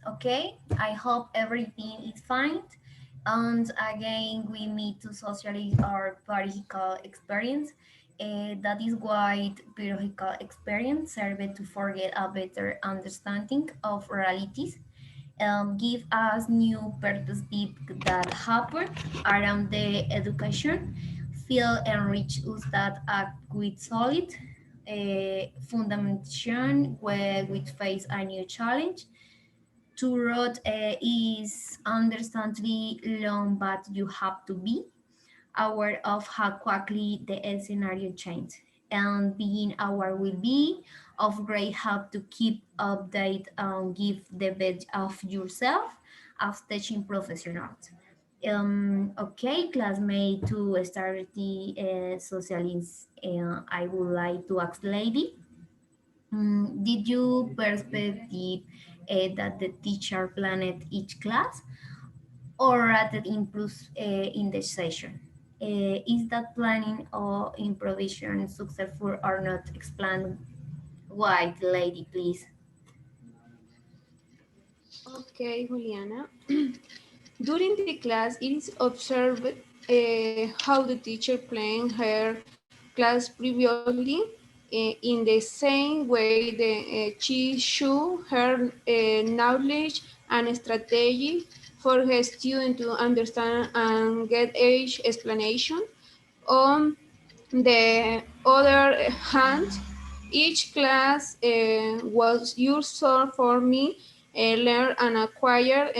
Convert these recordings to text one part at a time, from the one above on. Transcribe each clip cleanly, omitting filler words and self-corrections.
Okay, I hope everything is fine. And again, we need to socialize our pedagogical experience. That is why pedagogical experience served to forget a better understanding of realities, give us new perspective that happen around the education, feel enrich us that act with solid fundamentation where we face a new challenge. To road is understandably long, but you have to be aware of how quickly the scenario changes. And being aware will be of great help to keep update and give the best of yourself as teaching professionals. Okay, classmate, to start the socialist, I would like to ask lady, did you perspective that the teacher planned each class or rather improves in the session? Is that planning or improvisation successful or not? Explain why, lady, please. Okay, Juliana. During the class, it is observed how the teacher planned her class previously in the same way she show her knowledge and strategy for her student to understand and get each explanation. On the other hand, each class was useful for me learn and acquire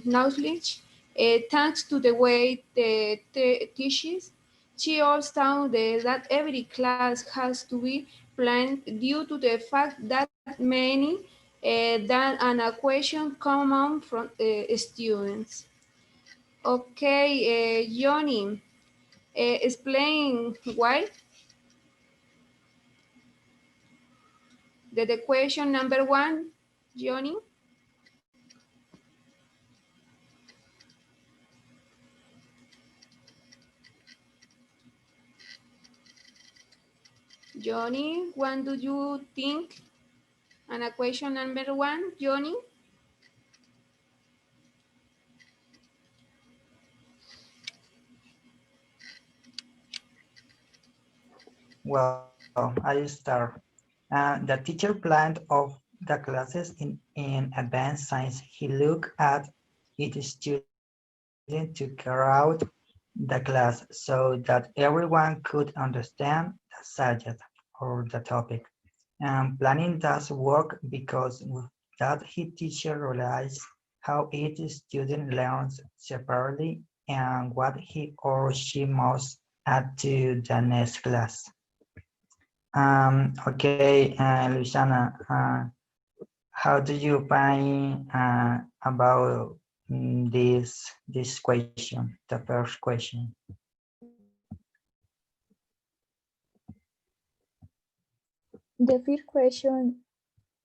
knowledge thanks to the way the teaches. She also found that every class has to be planned due to the fact that many that an question common from students. Okay, Johnny, explain why the question number one, Johnny. Johnny, what do you think? And a question number one, Johnny. Well, I start. The teacher planned of the classes in advanced science. He looked at each student to carry out the class so that everyone could understand the subject or the topic. Planning does work because with that he teacher realizes how each student learns separately and what he or she must add to the next class. Okay, Luciana, how do you find about this question, the first question? The first question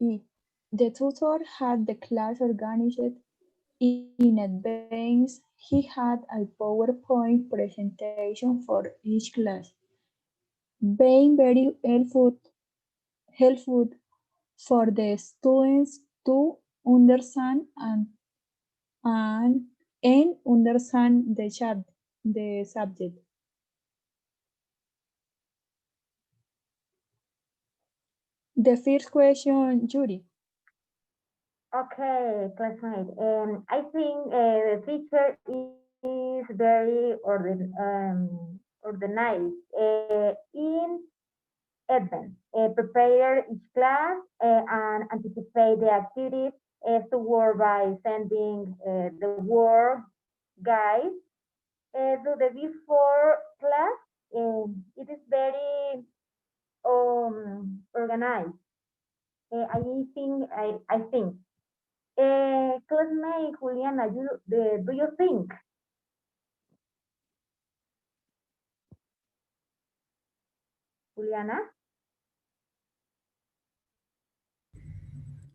is, the tutor had the class organized in advance. He had a PowerPoint presentation for each class, being very helpful for the students to understand and, and understand the subject. The first question, Judy. Okay, classmate. I think the teacher is very organized in advance. Prepare each class and anticipate the activities to work by sending the work guide to the before class. It is very organized. I think. Classmate Juliana, do you think? Juliana?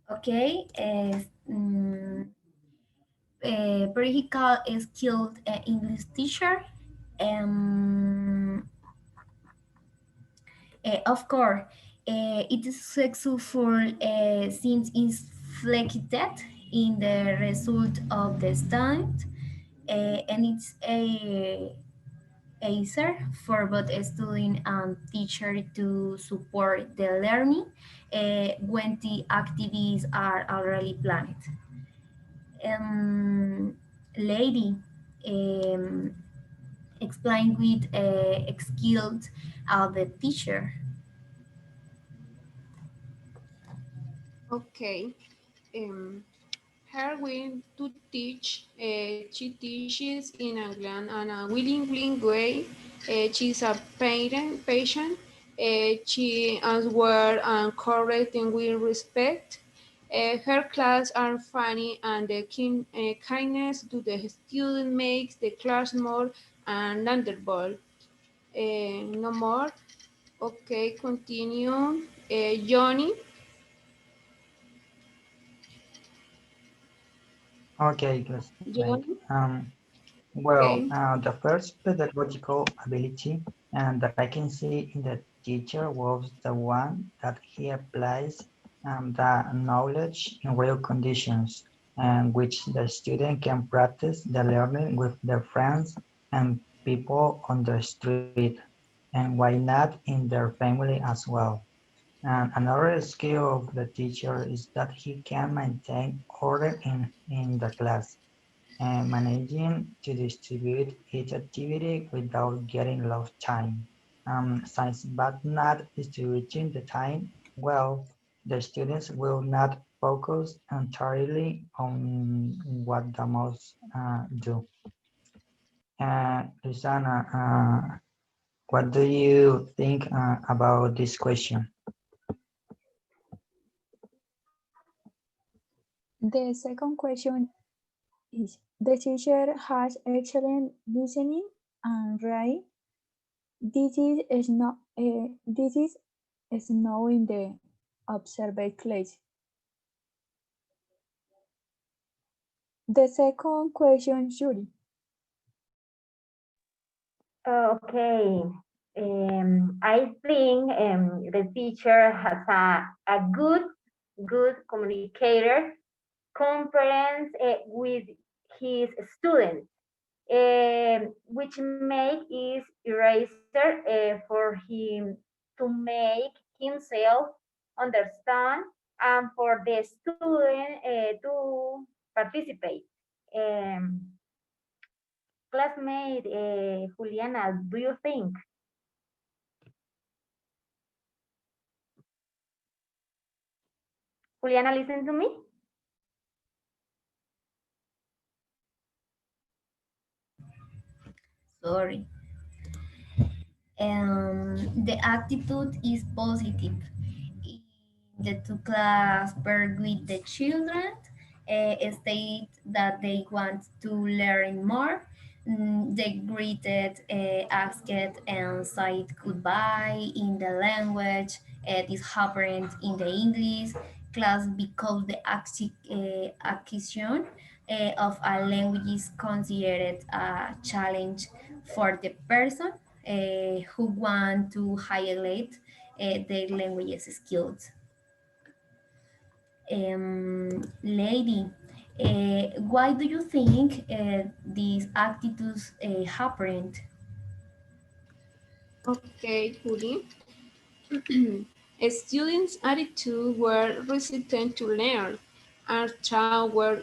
Okay, vehicle skilled English teacher. Um, of course, it is successful since it's flexible. in the result of the student, and it's easier for both student and teacher to support the learning when the activities are already planned. Lady, um, explain with skilled the teacher. Okay. Um, Her will to teach. She teaches in a grand and a willing way. She's a patient. She answers and correct and with respect. Her class are funny and the kindness to the student makes the class more understandable. No more. Okay, continue. Johnny. Okay, classmate. Johnny. Well, Okay. the first pedagogical ability that I can see in the teacher was the one that he applies the knowledge in real conditions, and which the student can practice the learning with their friends and people on the street, and why not in their family as well. And another skill of the teacher is that he can maintain order in the class and managing to distribute each activity without getting lost time. Since but not distributing the time well, the students will not focus entirely on what the most do. Luciana, what do you think about this question? The second question is, the teacher has excellent listening and writing. This is now in the observed class. The second question, Judy. Okay. I think the teacher has a good communicator, conference with his students, which make is eraser for him to make himself understand and for the student to participate. Um, Classmate Juliana, do you think? Juliana, listen to me. Sorry. The attitude is positive. In the two class work with the children, state that they want to learn more. They greeted, asked, and said goodbye in the language. This happened in the English class because the acquisition of a language is considered a challenge for the person who want to highlight their language skills. Lady, why do you think these attitudes happened? Okay, Judy. Students' attitude were resistant to learn. Our child were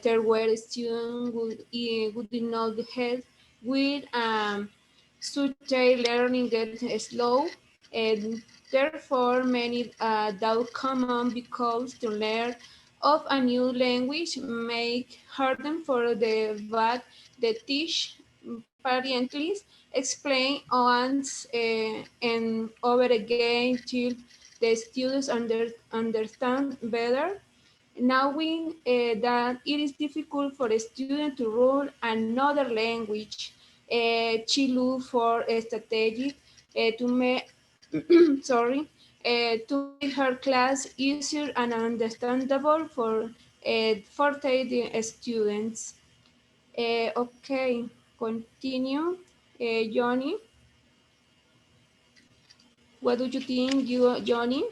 there were students would not help with such a learning get slow, and therefore many doubt common because to learn of a new language make harder for the but the teach parentally explain once and over again till the students understand better, knowing that it is difficult for a student to learn another language. She look for a strategy to make sorry to make her class easier and understandable for the students. Okay, continue. Johnny, what do you think, Johnny?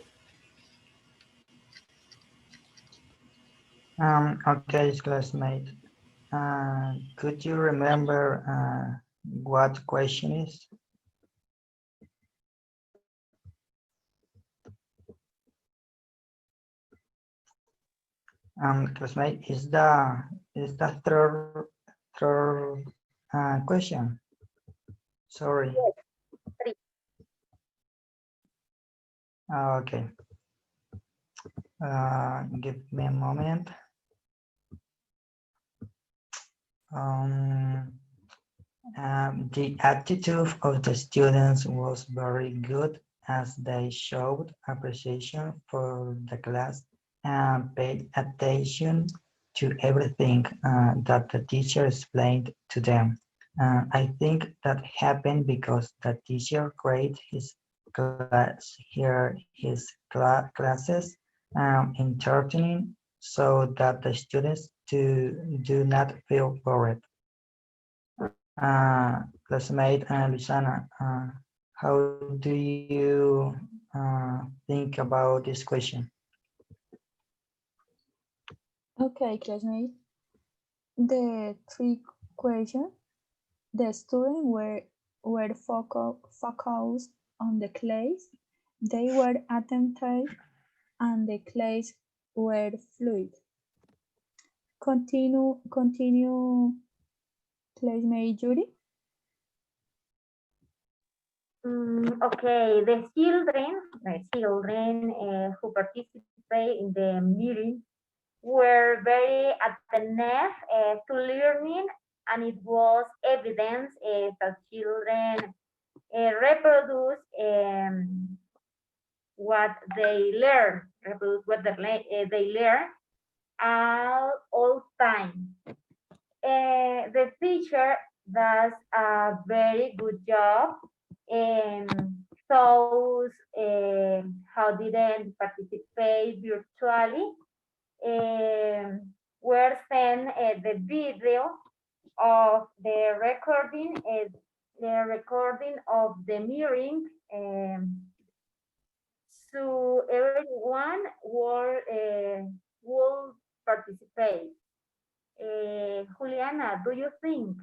Okay, classmate. Could you remember what question is? Classmate, is the third question? Sorry. Yes, three. Okay. Give me a moment. Um, the attitude of the students was very good as they showed appreciation for the class and paid attention to everything that the teacher explained to them. I think that happened because the teacher created his classes entertaining so that the students do not feel bored. Classmate Luciana, how do you think about this question? Okay, classmate. The three questions, the students were focused on the class, they were attentive, and the class were fluid. Continue, classmate Judy. Okay, the children who participate in the meeting were very attentive to learning, and it was evidence that children reproduce what they learn, reproduce what they learn all time. The teacher does a very good job and shows how didn't participate virtually. Were sent the video of the recording of the meeting, so everyone will participate. Juliana, do you think?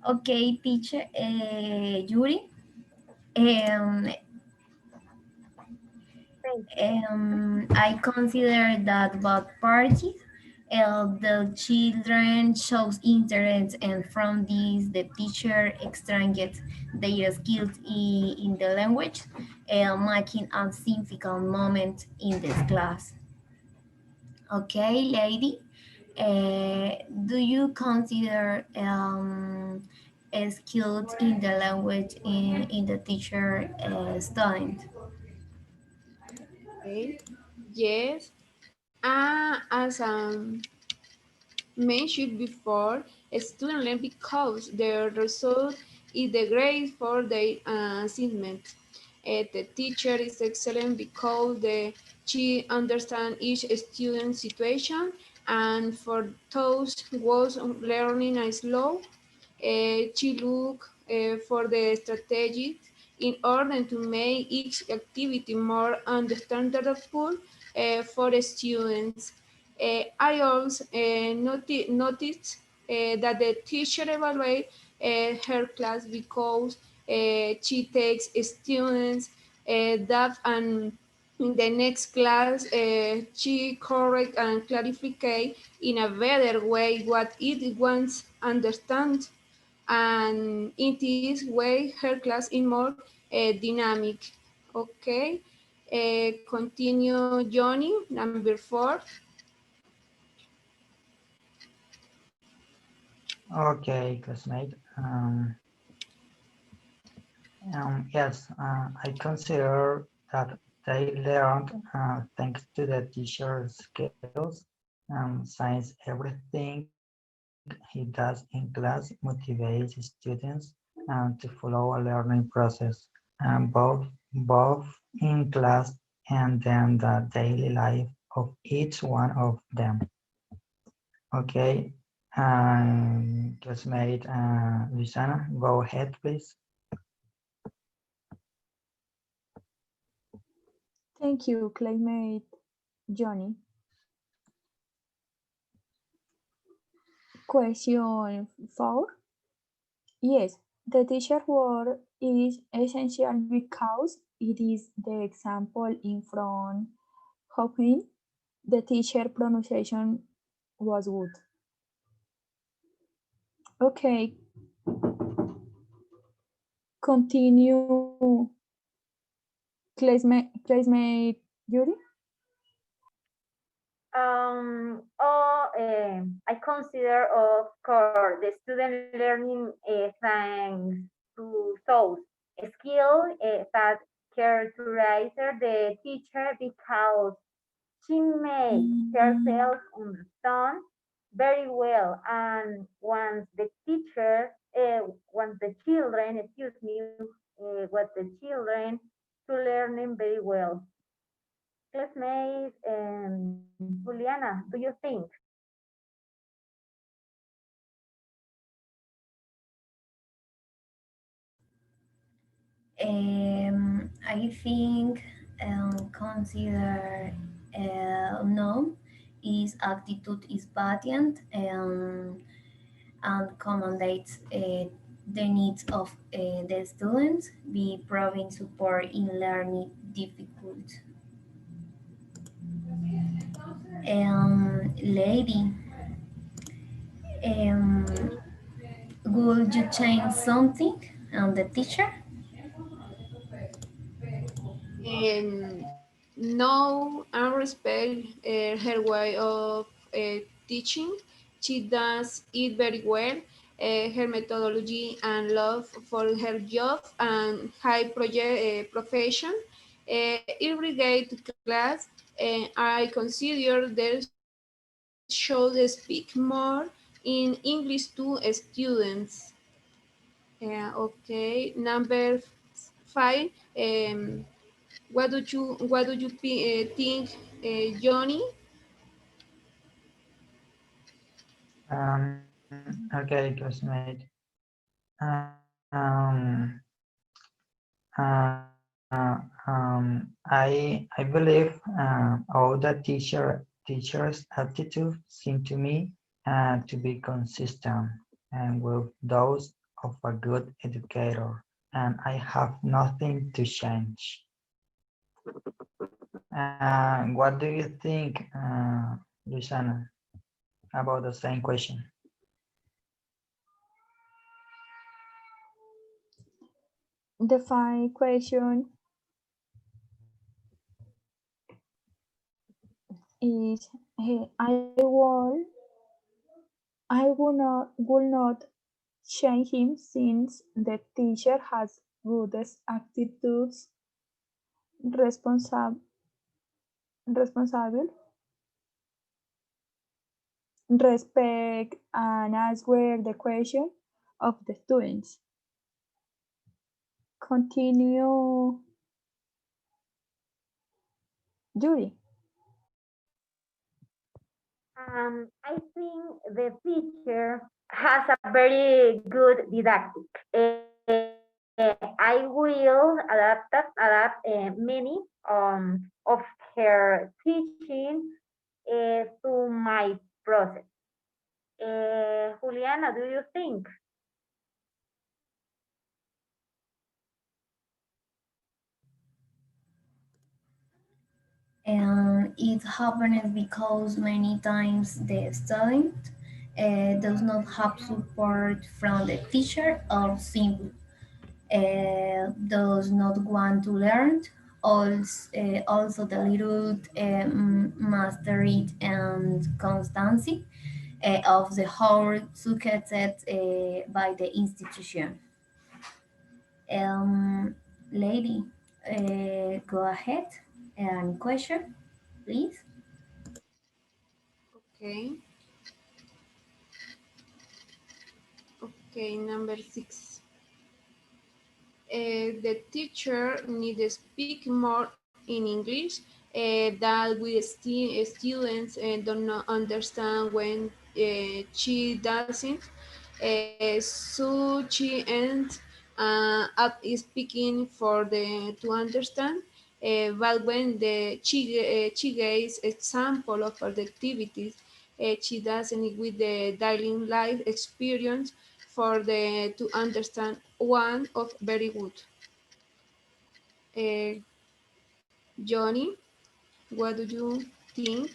Okay, teacher, Yuri. Um, Thank you. I consider that both parties, the children shows interest, and from this, the teacher extract their skills in the language, making a significant moment in this class. Okay, lady, do you consider skills in the language in the teacher studying? Okay. Yes. As mentioned before, students learn because their result is the grade for their assignment. The teacher is excellent because she understands each student's situation, and for those who was learning is slow, she look for the strategies in order to make each activity more understandable for the students. I also noticed that the teacher evaluates her class because she takes students that and in the next class she correct and clarify in a better way what it wants understand, and in this way her class is more dynamic. Okay, continue Johnny, number 4. Okay, classmate. Yes, I consider that they learned thanks to the teacher's skills. Since everything he does in class motivates students to follow a learning process, both in class and then the daily life of each one of them. Okay, classmate Luciana, go ahead, please. Thank you, classmate Johnny. Question 4. Yes, the teacher word is essential because it is the example in front of him. The teacher pronunciation was good. Okay, continue, classmate Yuri. I consider, of course, the student learning thanks to those skills that characterize the teacher because she makes herself understand very well. And once the children, excuse me, what the children to learning very well. Classmate Juliana, do you think? I think consider no is attitude is brilliant and accommodates the needs of the students, be providing support in learning difficult. Lady, um, would you change something on the teacher? No, I respect her way of teaching. She does it very well. Her methodology and love for her job and high project profession irrigate class. I consider there should speak more in English to students. Okay, number 5. What do you think, Johnny? Okay, classmate. I believe all the teachers' attitude seem to me to be consistent and with those of a good educator, and I have nothing to change. What do you think, Luciana, about the same question? The final question is I will not change him since the teacher has good attitudes, responsible, respect, and answer the question of the students. Continue, Judy. I think the teacher has a very good didactic. I will adapt many of her teaching to my process. Juliana, do you think? And it happens because many times the student does not have support from the teacher or simply does not want to learn. Also the little mastery and constancy of the whole succeeded by the institution. Um, Lady, go ahead. Any question, please? Okay, okay, number 6. The teacher needs to speak more in English that we students don't not understand when she doesn't. So she ends up speaking for the to understand. But when she gives example of her activities, she doesn't with the daily life experience for the to understand one of very good. Uh, Johnny, what do you think?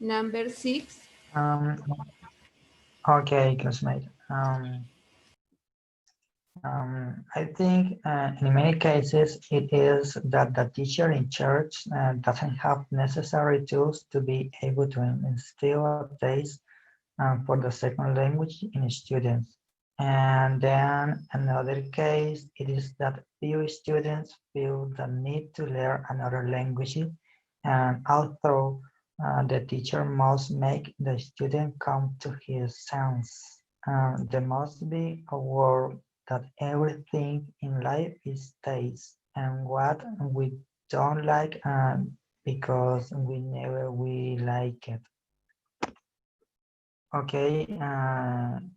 Number six. Um, okay, classmate. I think in many cases it is that the teacher in church doesn't have necessary tools to be able to instill a taste for the second language in students. And then another case, it is that few students feel the need to learn another language, and although the teacher must make the student come to his sense, there must be a word that everything in life is taste, and what we don't like because we never we like it. Okay,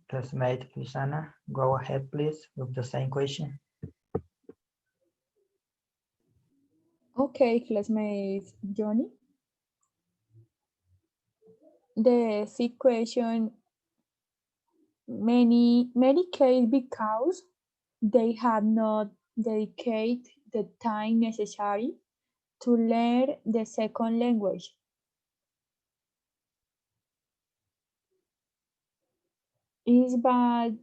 classmate Luciana, go ahead please with the same question. Okay, classmate Johnny. The fifth question, many case because they have not dedicated the time necessary to learn the second language. Is bad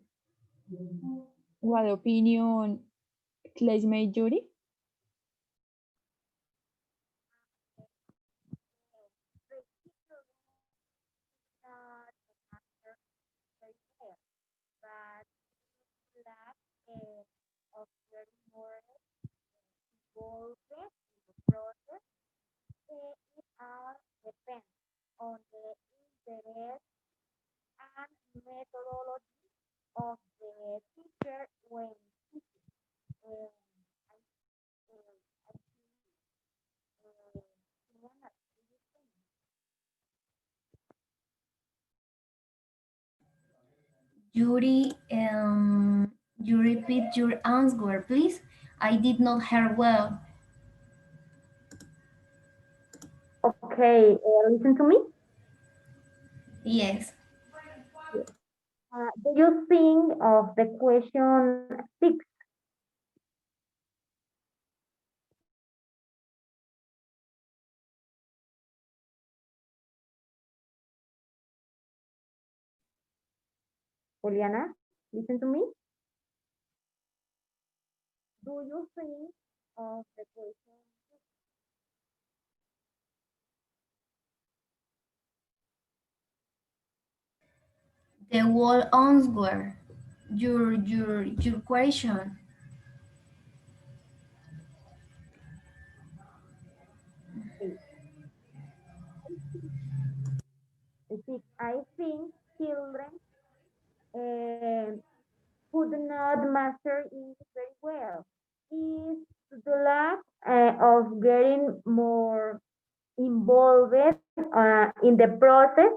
what opinion classmate Judy? Not answer very well, but lack of learning more involved in the process. It all depends on the interest and methodology of the teacher when teaching. Um, I, I think, Juliana, do you think? Yuri, you repeat your answer, please. I did not hear well. Okay, listen to me. Yes. Do you think of the question six? Juliana, listen to me. Do you think of the question? The wall answer. Your question. Eight? Six. I think children um, could not master English very well. Is the lack of getting more involved in the process.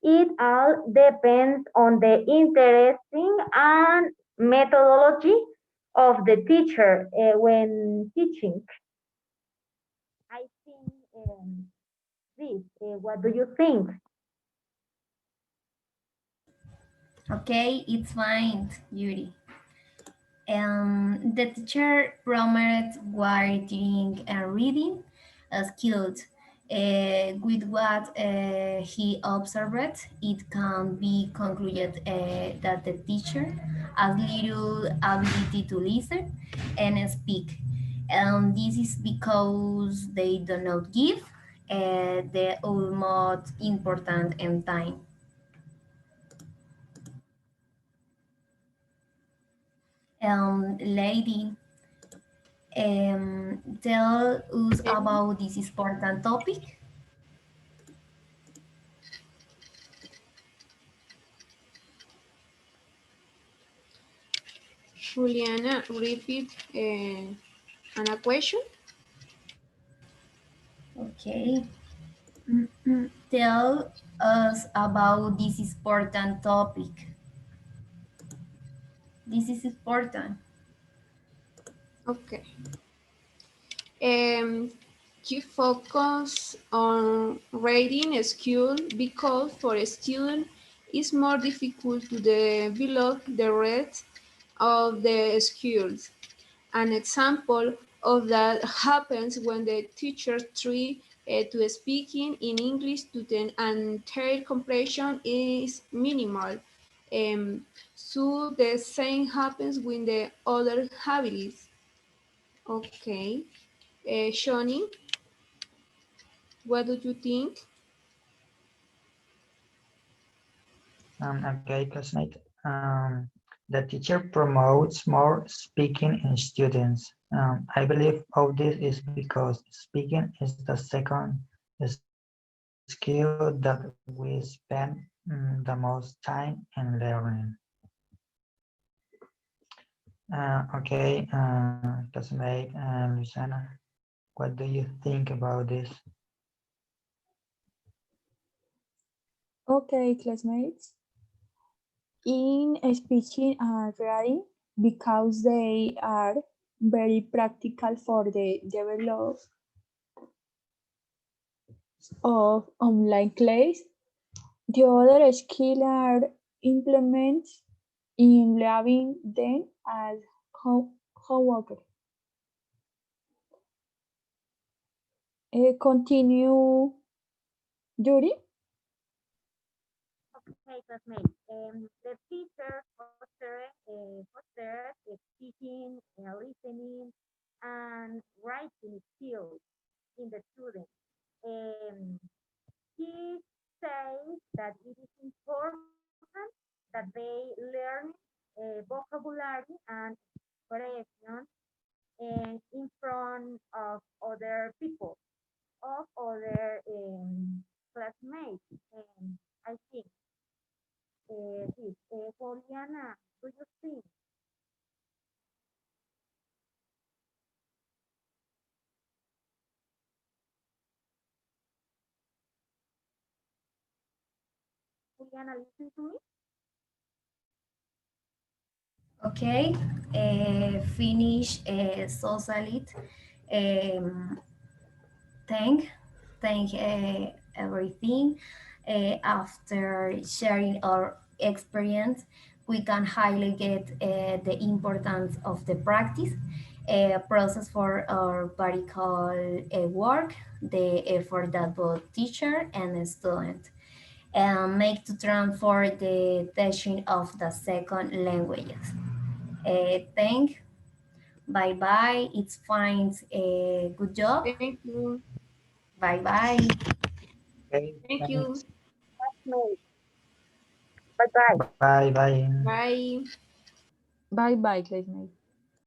It all depends on the interesting and methodology of the teacher when teaching. I think this. What do you think? Okay, it's fine, Yuri. The teacher promoted writing and reading skills. With what he observed, it can be concluded that the teacher has little ability to listen and speak. And this is because they do not give the ultimate important in time. Lady, tell us about this important topic. Juliana, repeat a question. Okay. Tell us about this important topic. This is important. Okay. Um, you focus on reading skill because for a student it's more difficult to develop the rest of the skills. An example of that happens when the teacher tries to speaking in English to them and their comprehension is minimal. Um, so the same happens with the other abilities. Okay, Shoni, what do you think? Okay, classmate. The teacher promotes more speaking in students. I believe all this is because speaking is the second skill that we spend the most time in learning. Okay, classmate Luciana, what do you think about this? Okay, classmates. In speaking and writing, because they are very practical for the development of online class, the other skill are implemented in learning them as homework. Continue, Yuri. Okay, classmates. The teacher fostered speaking, listening, and writing skills in the students. Um, he says that it is important that they learn vocabulary and expression in front of other people, of other classmates. I think this. Juliana, do you think, Juliana, listen to me? Okay, finish socialite. Um, thank thank everything. After sharing our experience, we can highly get the importance of the practice process for our particle work, the effort that both teacher and the student make to transfer the teaching of the second languages. Thank, bye bye. It's fine. Good job. Thank you. Bye bye. Okay, Thank you. thanks. No. Bye bye. Bye bye. Bye. Bye bye, classmates.